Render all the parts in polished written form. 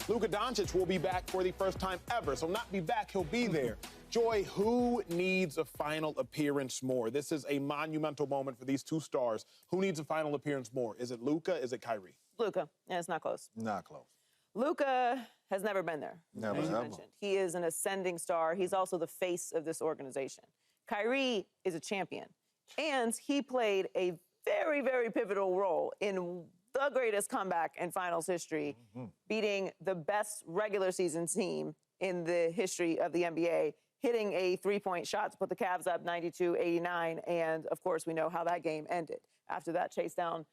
Luka Dončić will be back for the first time ever. So not be back, he'll be there. Joy, who needs a final appearance more? This is a monumental moment for these two stars. Who needs a final appearance more? Is it Luka? Is it Kyrie? Luka. Yeah, it's not close. Not close. Luka has never been there. Never, as you ever. mentioned. He is an ascending star. He's also the face of this organization. Kyrie is a champion, and he played a very, very pivotal role in the greatest comeback in finals history, beating the best regular season team in the history of the NBA, hitting a three-point shot to put the Cavs up 92-89, and, of course, we know how that game ended after that chase down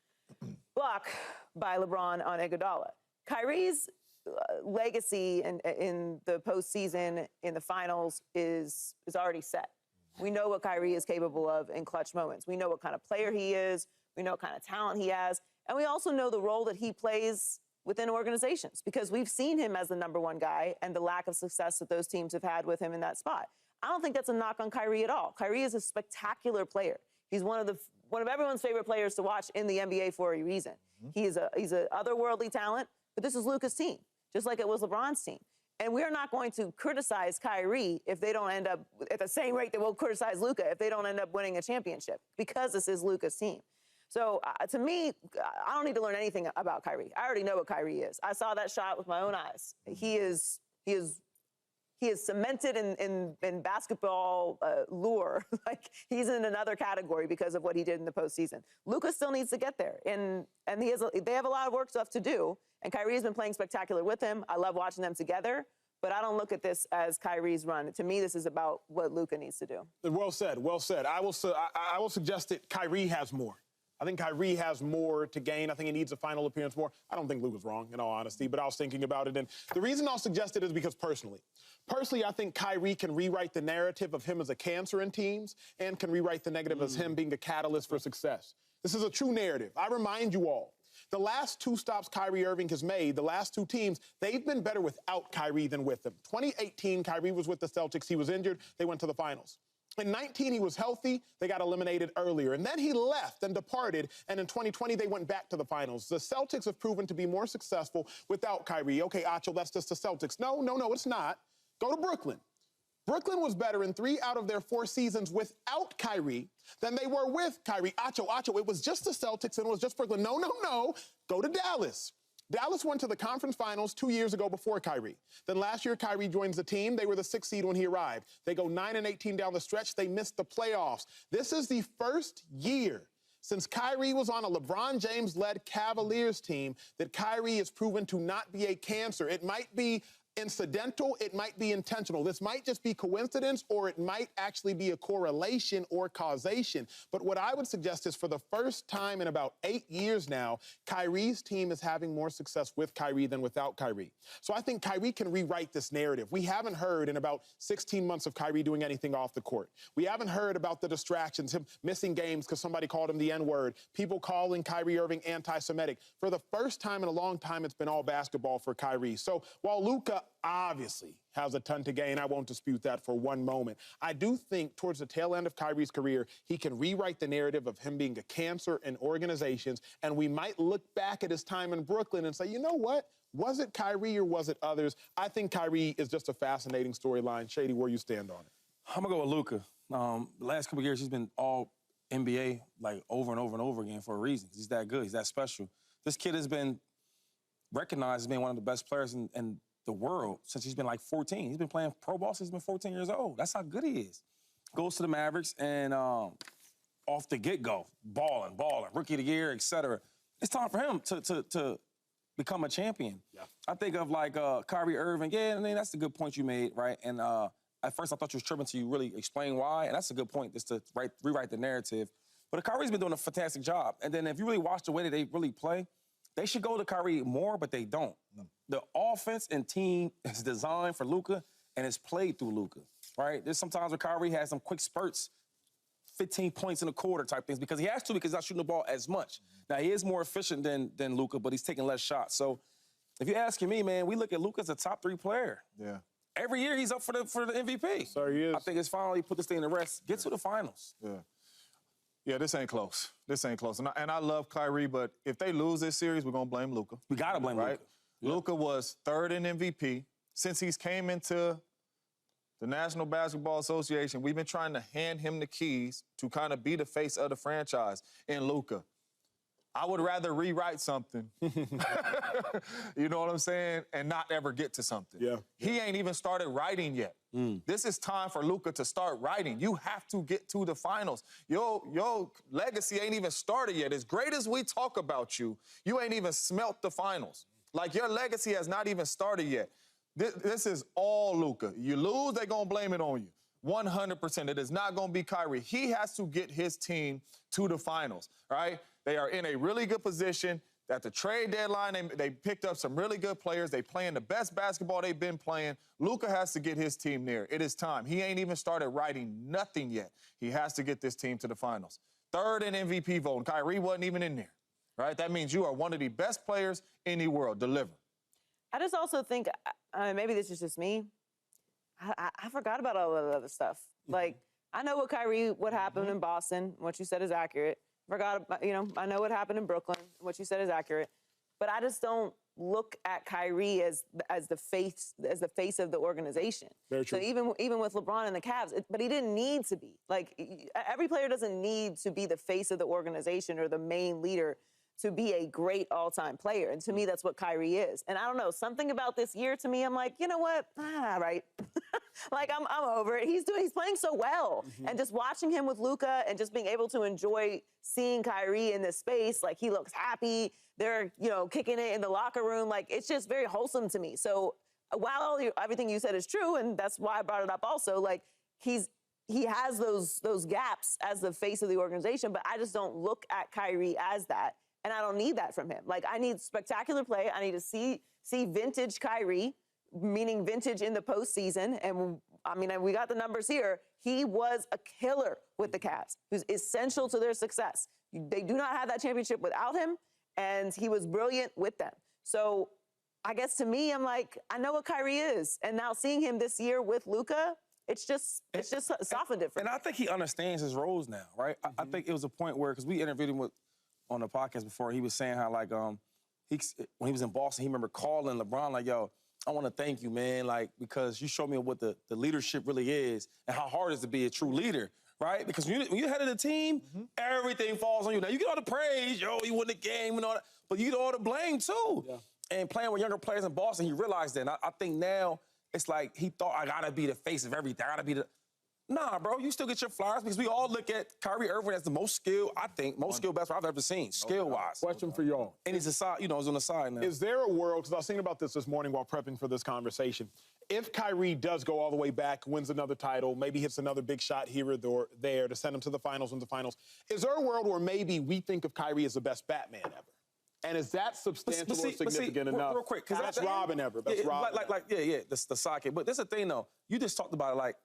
block by LeBron on Iguodala. Kyrie's legacy in the postseason, in the finals, is already set. We know what Kyrie is capable of in clutch moments. We know what kind of player he is. We know what kind of talent he has. And we also know the role that he plays within organizations, because we've seen him as the #1 guy and the lack of success that those teams have had with him in that spot. I don't think that's a knock on Kyrie at all. Kyrie is a spectacular player. He's one of everyone's favorite players to watch in the NBA for a reason. He's a otherworldly talent, but this is Luka's team, just like it was LeBron's team. And we're not going to criticize Kyrie if they don't end up at the same rate that we'll criticize Luka if they don't end up winning a championship, because this is Luka's team. So to me, I don't need to learn anything about Kyrie. I already know what Kyrie is. I saw that shot with my own eyes. He is cemented in basketball lore. Like, he's in another category because of what he did in the postseason. Luka still needs to get there, and they have a lot of work stuff to do. And Kyrie has been playing spectacular with him. I love watching them together. But I don't look at this as Kyrie's run. To me, this is about what Luka needs to do. Well said, well said. I will suggest that Kyrie has more. I think Kyrie has more to gain. I think he needs a final appearance more. I don't think Luka's wrong, in all honesty, but I was thinking about it. And the reason I'll suggest it is because personally, I think Kyrie can rewrite the narrative of him as a cancer in teams and can rewrite the negative as him being a catalyst for success. This is a true narrative. I remind you all, the last 2 stops Kyrie Irving has made, the last 2 teams, they've been better without Kyrie than with him. 2018, Kyrie was with the Celtics. He was injured. They went to the finals. In 19, he was healthy. They got eliminated earlier. And then he left and departed. And in 2020, they went back to the finals. The Celtics have proven to be more successful without Kyrie. Okay, Acho, that's just the Celtics. No, it's not. Go to Brooklyn. Brooklyn was better in 3 out of their 4 seasons without Kyrie than they were with Kyrie. Acho, it was just the Celtics and it was just Brooklyn. No. Go to Dallas. Dallas went to the conference finals 2 years ago before Kyrie. Then last year, Kyrie joins the team. They were the 6th seed when he arrived. They go 9-18 down the stretch. They missed the playoffs. This is the first year since Kyrie was on a LeBron James-led Cavaliers team that Kyrie has proven to not be a cancer. It might be incidental, it might be intentional. This might just be coincidence, or it might actually be a correlation or causation. But what I would suggest is, for the first time in about 8 years now, Kyrie's team is having more success with Kyrie than without Kyrie. So I think Kyrie can rewrite this narrative. We haven't heard in about 16 months of Kyrie doing anything off the court. We haven't heard about the distractions, him missing games because somebody called him the N-word, people calling Kyrie Irving anti-Semitic. For the first time in a long time, it's been all basketball for Kyrie. So while Luka obviously has a ton to gain, I won't dispute that for one moment, I do think towards the tail end of Kyrie's career, he can rewrite the narrative of him being a cancer in organizations, and we might look back at his time in Brooklyn and say, you know what? Was it Kyrie or was it others? I think Kyrie is just a fascinating storyline. Shady, where you stand on it? I'm going to go with Luka. The last couple of years, he's been all NBA, like, over and over and over again for a reason. He's that good. He's that special. This kid has been recognized as being one of the best players in the world since he's been like 14. He's been playing pro ball since he's been 14 years old. That's how good he is. Goes to the Mavericks and off the get-go, balling, rookie of the year, etc. It's time for him to become a champion. Yeah. I think of like Kyrie Irving. Yeah, I mean, that's a good point you made, right? And at first I thought you was tripping till you really explain why, and that's a good point, just to rewrite the narrative. But Kyrie's been doing a fantastic job. And then if you really watch the way that they really play, they should go to Kyrie more, but they don't. No. The offense and team is designed for Luka, and it's played through Luka, right? There's sometimes where Kyrie has some quick spurts, 15 points in a quarter type things, because he has to, because he's not shooting the ball as much. Now, he is more efficient than Luka, but he's taking less shots. So if you're asking me, man, we look at Luka as a top 3 player. Yeah. Every year he's up for the MVP. So he is. I think it's finally put this thing to rest. Get to the finals. Yeah, this ain't close. And I love Kyrie, but if they lose this series, we're going to blame Luka. We got to blame Luka. Luka was third in MVP. Since he's came into the National Basketball Association, we've been trying to hand him the keys to kind of be the face of the franchise in Luka. I would rather rewrite something, you know what I'm saying, and not ever get to something. Yeah. He ain't even started writing yet. This is time for Luka to start writing. You have to get to the finals. Your legacy ain't even started yet. As great as we talk about you, you ain't even smelt the finals. Like, your legacy has not even started yet. This is all Luka. You lose, they're going to blame it on you. 100%. It is not going to be Kyrie. He has to get his team to the finals, right? They are in a really good position. At the trade deadline, they picked up some really good players. They playing the best basketball they've been playing. Luka has to get his team there. It is time. He ain't even started writing nothing yet. He has to get this team to the finals. Third in MVP vote, and Kyrie wasn't even in there, right? That means you are one of the best players in the world. Deliver. I just also think, maybe this is just me, I forgot about all of the other stuff. Like, I know what happened in Boston. What you said is accurate. Forgot about, I know what happened in Brooklyn. What you said is accurate. But I just don't look at Kyrie as the face of the organization. Very true. So even with LeBron and the Cavs, but he didn't need to be. Like, every player doesn't need to be the face of the organization or the main leader to be a great all-time player. And to me, that's what Kyrie is. And I don't know, something about this year to me, I'm like, you know what? Right. Like, I'm over it. He's playing so well. And just watching him with Luka and just being able to enjoy seeing Kyrie in this space, like, he looks happy. They're, kicking it in the locker room. Like, it's just very wholesome to me. So while everything you said is true, and that's why I brought it up also, like, he has those gaps as the face of the organization, but I just don't look at Kyrie as that. And I don't need that from him. Like, I need spectacular play. I need to see vintage Kyrie, meaning vintage in the postseason. And, we got the numbers here. He was a killer with the Cavs. He was essential to their success. They do not have that championship without him, and he was brilliant with them. So I guess to me, I'm like, I know what Kyrie is. And now seeing him this year with Luka, it's just softened it for me. And I think he understands his roles now, right? I think it was a point where, because we interviewed him on the podcast before, he was saying how, like, when he was in Boston, he remember calling LeBron, like, yo, I want to thank you, man, like, because you showed me what the leadership really is and how hard it is to be a true leader, right? Because when you're head of the team, everything falls on you. Now, you get all the praise, you won the game and all that, but you get all the blame, too. Yeah. And playing with younger players in Boston, he realized that. And I think now it's like he thought, I got to be the face of everything. I got to be the... Nah, bro, you still get your flowers because we all look at Kyrie Irving as the most skilled, I think, most skilled basketball I've ever seen, skill-wise. Question for y'all. And he's he's on the side now. Is there a world, because I was thinking about this morning while prepping for this conversation, if Kyrie does go all the way back, wins another title, maybe hits another big shot here or there to send him to the finals, win the finals, is there a world where maybe we think of Kyrie as the best Batman ever? And is that substantial or significant enough? Real quick, because that's Robin ever. That's Robin. That's the sidekick. But this is the thing, though. You just talked about it, like,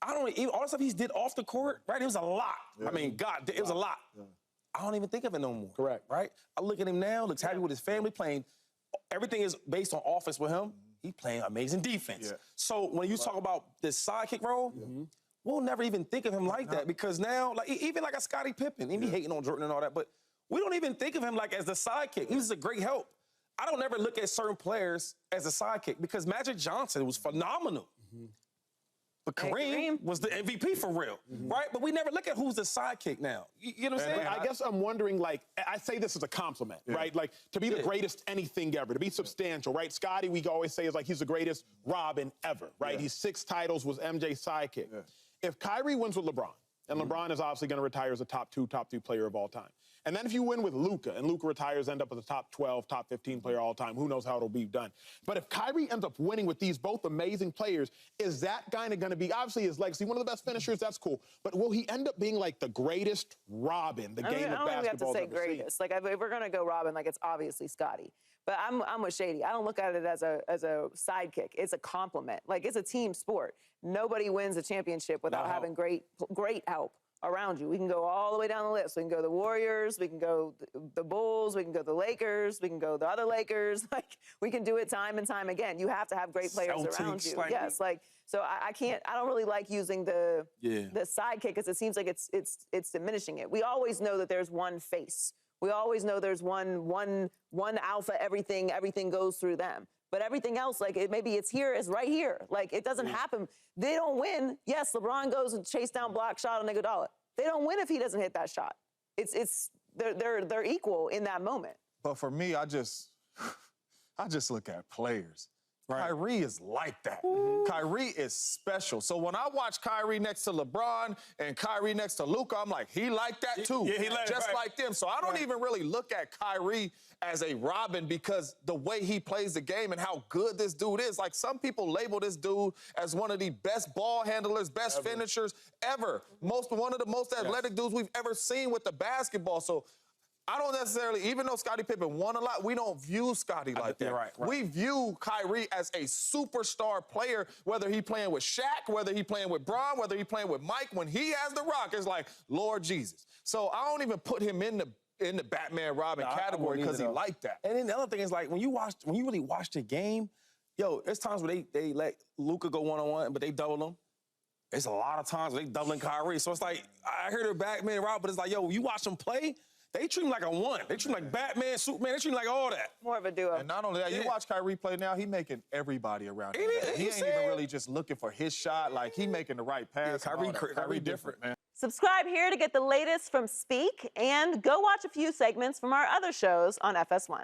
I don't even, all the stuff he did off the court, right? It was a lot. Yeah. God, it was a lot. Yeah. I don't even think of it no more. Correct. Right? I look at him now, looks happy with his family, playing. Everything is based on offense with him. He playing amazing defense. Yeah. So when you talk about this sidekick role, we'll never even think of him like that because now, like, even like a Scottie Pippen, he be hating on Jordan and all that, but we don't even think of him like as the sidekick. He was a great help. I don't ever look at certain players as a sidekick because Magic Johnson was phenomenal. But Kareem was the MVP for real, right? But we never look at who's the sidekick now. You know what I'm saying? I guess I'm wondering, like, I say this as a compliment, right? Like, to be the greatest anything ever, to be substantial, right? Scotty, we always say, is like he's the greatest Robin ever, right? He's 6 titles, was MJ's sidekick. If Kyrie wins with LeBron, and LeBron is obviously going to retire as a top 2, top 3 player of all time. And then if you win with Luka, and Luka retires, end up as a top 12, top 15 player all time, who knows how it'll be done. But if Kyrie ends up winning with these both amazing players, is that kind of going to be, obviously his legacy, one of the best finishers, that's cool. But will he end up being like the greatest Robin the game of basketball have to say greatest. Like, if we're going to go Robin, like, it's obviously Scotty. But I'm with Shady. I don't look at it as a sidekick. It's a compliment. Like, it's a team sport. Nobody wins a championship without having great help around you. We can go all the way down the list. We can go the Warriors, we can go the Bulls, we can go the Lakers, we can go the other Lakers. Like, we can do it time and time again. You have to have great players around you. Yes, like, so I don't really like using the sidekick because it seems like it's diminishing it. We always know that there's one face We always know there's one alpha, everything goes through them. But everything else, like maybe it's here, it's right here. Like it doesn't happen. They don't win. Yes, LeBron goes and chase down block shot on Iguodala. They don't win if he doesn't hit that shot. They're equal in that moment. But for me, I just look at players. Right. Kyrie is like that. Kyrie is special. So when I watch Kyrie next to LeBron and Kyrie next to Luka, I'm like, he like that too. Yeah, he just like them. So I don't even really look at Kyrie as a Robin because the way he plays the game and how good this dude is. Like some people label this dude as one of the best ball handlers, best finishers ever. One of the most athletic dudes we've ever seen with the basketball. So I don't necessarily, even though Scottie Pippen won a lot, we don't view Scottie like that. Right. We view Kyrie as a superstar player, whether he playing with Shaq, whether he playing with Bron, whether he playing with Mike. When he has the rock, it's like, Lord Jesus. So I don't even put him in the Batman Robin category because he like that. And then the other thing is like when you really watch the game, yo, there's times where they let Luka go one-on-one, but they double him. It's a lot of times where they doubling Kyrie. So it's like, I hear the Batman Robin, but it's like, yo, you watch them play, they treat him like a one. They treat him like Batman, Superman. They treat him like all that. More of a duo. And not only that, you watch Kyrie play now, he making everybody around him. He ain't even really just looking for his shot. Like, he making the right pass. Yeah, Kyrie different, man. Subscribe here to get the latest from Speak, and go watch a few segments from our other shows on FS1.